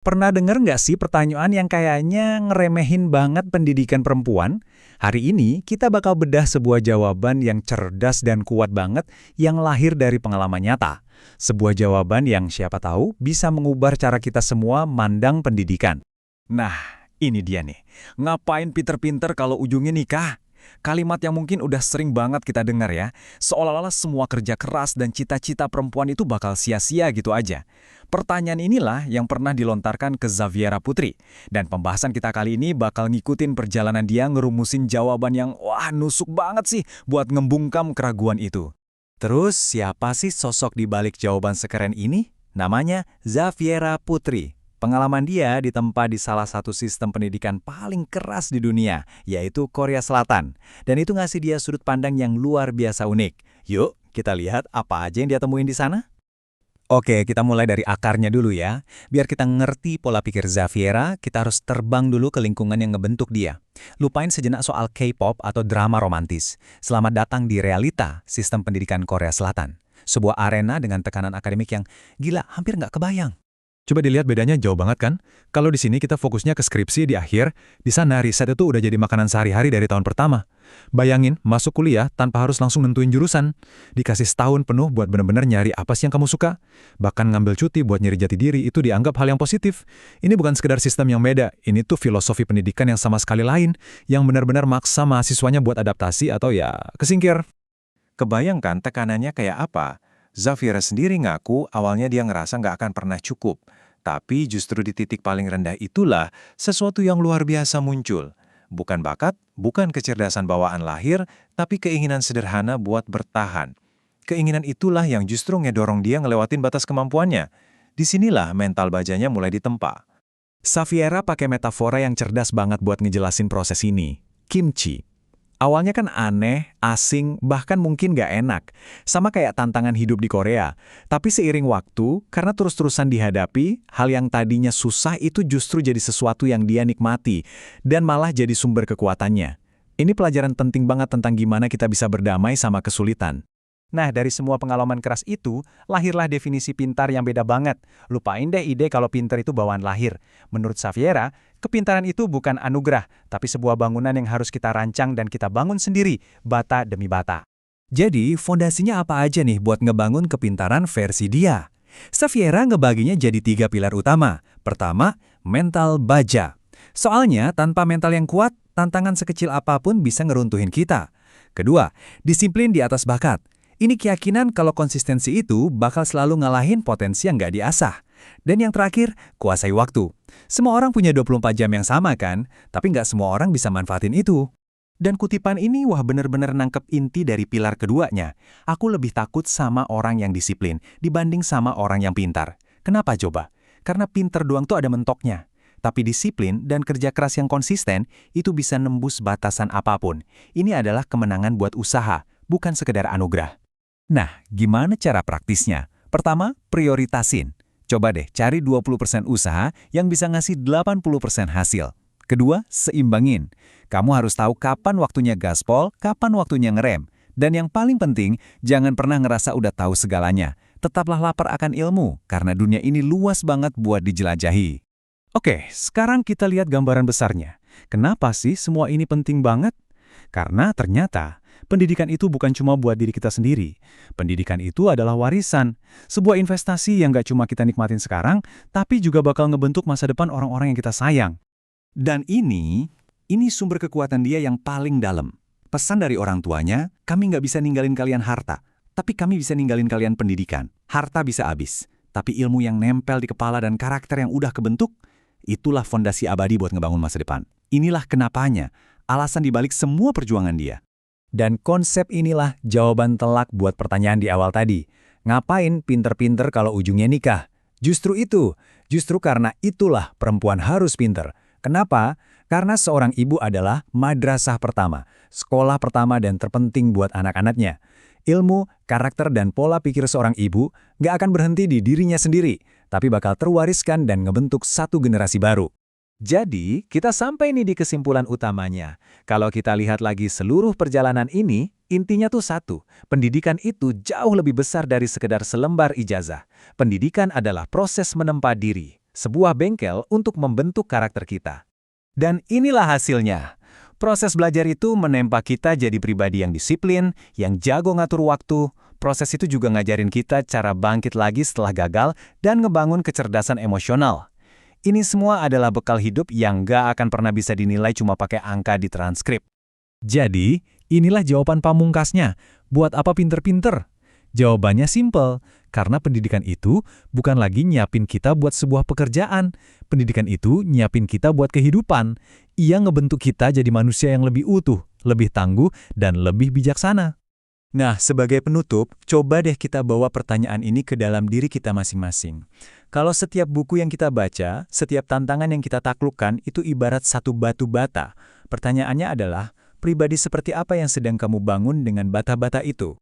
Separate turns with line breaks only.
Pernah denger nggak sih pertanyaan yang kayaknya ngeremehin banget pendidikan perempuan? Hari ini kita bakal bedah sebuah jawaban yang cerdas dan kuat banget yang lahir dari pengalaman nyata. Sebuah jawaban yang siapa tahu bisa mengubah cara kita semua mandang pendidikan. Nah, ini dia nih. Ngapain pinter-pinter kalau ujungnya nikah? Kalimat yang mungkin udah sering banget kita dengar ya, seolah-olah semua kerja keras dan cita-cita perempuan itu bakal sia-sia gitu aja. Pertanyaan inilah yang pernah dilontarkan ke Xaviera Putri. Dan pembahasan kita kali ini bakal ngikutin perjalanan dia ngerumusin jawaban yang wah nusuk banget sih buat ngembungkam keraguan itu. Terus siapa sih sosok di balik jawaban sekeren ini? Namanya Xaviera Putri. Pengalaman dia ditempa di salah satu sistem pendidikan paling keras di dunia, yaitu Korea Selatan. Dan itu ngasih dia sudut pandang yang luar biasa unik. Yuk, kita lihat apa aja yang dia temuin di sana. Oke, kita mulai dari akarnya dulu ya. Biar kita ngerti pola pikir Xaviera, kita harus terbang dulu ke lingkungan yang ngebentuk dia. Lupain sejenak soal K-pop atau drama romantis. Selamat datang di realita sistem pendidikan Korea Selatan. Sebuah arena dengan tekanan akademik yang gila, hampir nggak kebayang.
Coba dilihat bedanya jauh banget kan? Kalau di sini kita fokusnya ke skripsi di akhir, di sana riset itu udah jadi makanan sehari-hari dari tahun pertama. Bayangin, masuk kuliah tanpa harus langsung nentuin jurusan. Dikasih setahun penuh buat bener-bener nyari apa sih yang kamu suka. Bahkan ngambil cuti buat nyari jati diri itu dianggap hal yang positif. Ini bukan sekedar sistem yang beda, ini tuh filosofi pendidikan yang sama sekali lain, yang benar-benar maksa mahasiswanya buat adaptasi atau ya kesingkir.
Kebayangkan tekanannya kayak apa? Xaviera sendiri ngaku awalnya dia ngerasa nggak akan pernah cukup. Tapi justru di titik paling rendah itulah sesuatu yang luar biasa muncul. Bukan bakat, bukan kecerdasan bawaan lahir, tapi keinginan sederhana buat bertahan. Keinginan itulah yang justru ngedorong dia ngelewatin batas kemampuannya. Disinilah mental bajanya mulai ditempa.
Xaviera pakai metafora yang cerdas banget buat ngejelasin proses ini. Kimchi. Awalnya kan aneh, asing, bahkan mungkin gak enak. Sama kayak tantangan hidup di Korea. Tapi seiring waktu, karena terus-terusan dihadapi, hal yang tadinya susah itu justru jadi sesuatu yang dia nikmati. Dan malah jadi sumber kekuatannya. Ini pelajaran penting banget tentang gimana kita bisa berdamai sama kesulitan. Nah, dari semua pengalaman keras itu, lahirlah definisi pintar yang beda banget. Lupain deh ide kalau pintar itu bawaan lahir. Menurut Xaviera, kepintaran itu bukan anugerah, tapi sebuah bangunan yang harus kita rancang dan kita bangun sendiri, bata demi bata. Jadi, fondasinya apa aja nih buat ngebangun kepintaran versi dia? Xaviera ngebaginya jadi 3 pilar utama. Pertama, mental baja. Soalnya, tanpa mental yang kuat, tantangan sekecil apapun bisa ngeruntuhin kita. Kedua, disiplin di atas bakat. Ini keyakinan kalau konsistensi itu bakal selalu ngalahin potensi yang nggak diasah. Dan yang terakhir, kuasai waktu. Semua orang punya 24 jam yang sama kan, tapi nggak semua orang bisa manfaatin itu. Dan kutipan ini wah bener-bener nangkep inti dari pilar keduanya. Aku lebih takut sama orang yang disiplin dibanding sama orang yang pintar. Kenapa coba? Karena pintar doang tuh ada mentoknya. Tapi disiplin dan kerja keras yang konsisten itu bisa nembus batasan apapun. Ini adalah kemenangan buat usaha, bukan sekedar anugerah. Nah, gimana cara praktisnya? Pertama, prioritasin. Coba deh cari 20% usaha yang bisa ngasih 80% hasil. Kedua, seimbangin. Kamu harus tahu kapan waktunya gaspol, kapan waktunya ngerem. Dan yang paling penting, jangan pernah ngerasa udah tahu segalanya. Tetaplah lapar akan ilmu, karena dunia ini luas banget buat dijelajahi. Oke, sekarang kita lihat gambaran besarnya. Kenapa sih semua ini penting banget? Karena ternyata pendidikan itu bukan cuma buat diri kita sendiri. Pendidikan itu adalah warisan. Sebuah investasi yang gak cuma kita nikmatin sekarang, tapi juga bakal ngebentuk masa depan orang-orang yang kita sayang. Dan ini sumber kekuatan dia yang paling dalam. Pesan dari orang tuanya, kami gak bisa ninggalin kalian harta, tapi kami bisa ninggalin kalian pendidikan. Harta bisa habis, tapi ilmu yang nempel di kepala dan karakter yang udah kebentuk, itulah fondasi abadi buat ngebangun masa depan. Inilah kenapanya, alasan dibalik semua perjuangan dia. Dan konsep inilah jawaban telak buat pertanyaan di awal tadi. Ngapain pinter-pinter kalau ujungnya nikah? Justru karena itulah perempuan harus pinter. Kenapa? Karena seorang ibu adalah madrasah pertama, sekolah pertama dan terpenting buat anak-anaknya. Ilmu, karakter, dan pola pikir seorang ibu gak akan berhenti di dirinya sendiri, tapi bakal terwariskan dan ngebentuk satu generasi baru. Jadi, kita sampai nih di kesimpulan utamanya. Kalau kita lihat lagi seluruh perjalanan ini, intinya tuh satu, pendidikan itu jauh lebih besar dari sekedar selembar ijazah. Pendidikan adalah proses menempa diri, sebuah bengkel untuk membentuk karakter kita. Dan inilah hasilnya. Proses belajar itu menempa kita jadi pribadi yang disiplin, yang jago ngatur waktu. Proses itu juga ngajarin kita cara bangkit lagi setelah gagal dan ngebangun kecerdasan emosional. Ini semua adalah bekal hidup yang gak akan pernah bisa dinilai cuma pakai angka di transkrip.
Jadi, inilah jawaban pamungkasnya. Buat apa pinter-pinter? Jawabannya simpel, karena pendidikan itu bukan lagi nyiapin kita buat sebuah pekerjaan. Pendidikan itu nyiapin kita buat kehidupan. Ia ngebentuk kita jadi manusia yang lebih utuh, lebih tangguh, dan lebih bijaksana.
Nah, sebagai penutup, coba deh kita bawa pertanyaan ini ke dalam diri kita masing-masing. Kalau setiap buku yang kita baca, setiap tantangan yang kita taklukkan itu ibarat satu batu bata. Pertanyaannya adalah, pribadi seperti apa yang sedang kamu bangun dengan bata-bata itu?